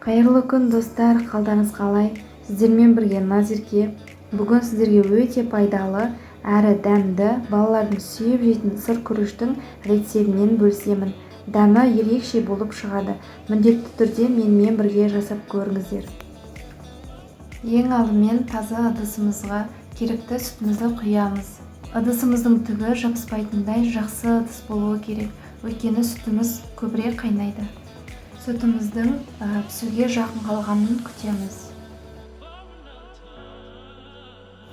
Қайырлы күн достар, қалдарыңыз қалай? Сіздермен бірге Назерке. Бүгін сіздерге өте пайдалы әрі дәмді балалардың сүйіп жейтін сыр күріштің рецептімен бөлісемін. Дәмі ерекше болып шығады. Міндетті түрде менімен бірге жасап көріңіздер. Ең алдымен таза ыдысымызға керекті сүтімізді құямыз. Ыдысымыздың түгі жабыспайтындай жақсы ыдыс болуы керек, өйткені сүтіміз көбірек қайнайды. Сүтіміздің пісуге жақын қалғанын күтеміз.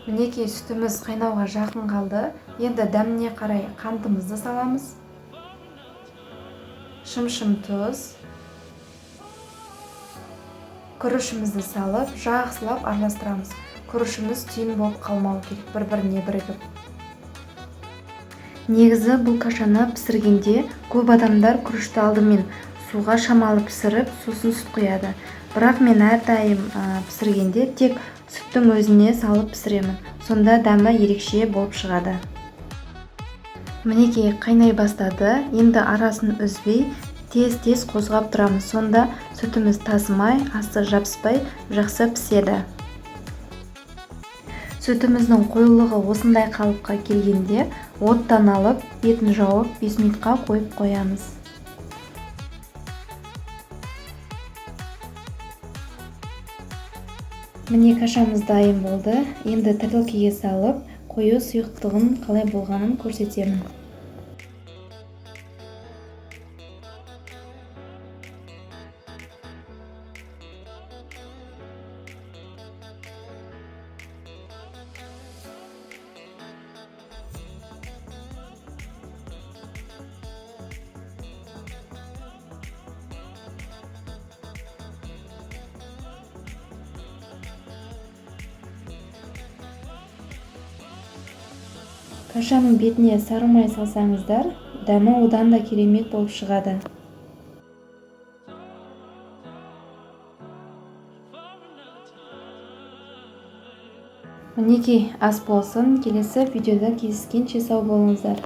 Мінекей сүтіміз қайнауға жақын қалды. Енді дәміне қарай қантымызды саламыз. Шым-шым тұз. Күрішімізді салып, жақсылап араластырамыз. Күрішіміз түйін болып қалмау керек, бір-біріне бірігіп. Негізі бұл кашаны пісіргенде көп адамдар күрішті алдымен суға шамалы пісіріп, сосын сүт құяды. Бірақ мен әрдайым пісіргенде тек сүттің өзіне салып пісіремін. Сонда дәмі ерекше болып шығады. Мінекей қайнай бастады. Енді арасын үзбей, тез-тез қозғап тұрамыз. Сонда сүтіміз тасымай, асты жабыспай, жақсы піседі. Сүтіміздің қоюлығы осындай қалыпқа келгенде оттан алып, бетін жауып 5 минутқа қойып қоямыз. Міне кашамыз дайын болды. Енді тарелкеге салып, қою сұйықтығын қалай болғанын көрсетемін. Кашаның бетіне сары май салсаңыздар, дәмі одан да керемет болып шығады. Мінекей ас болсын, келесі видеода кездескенше сау болыңыздар.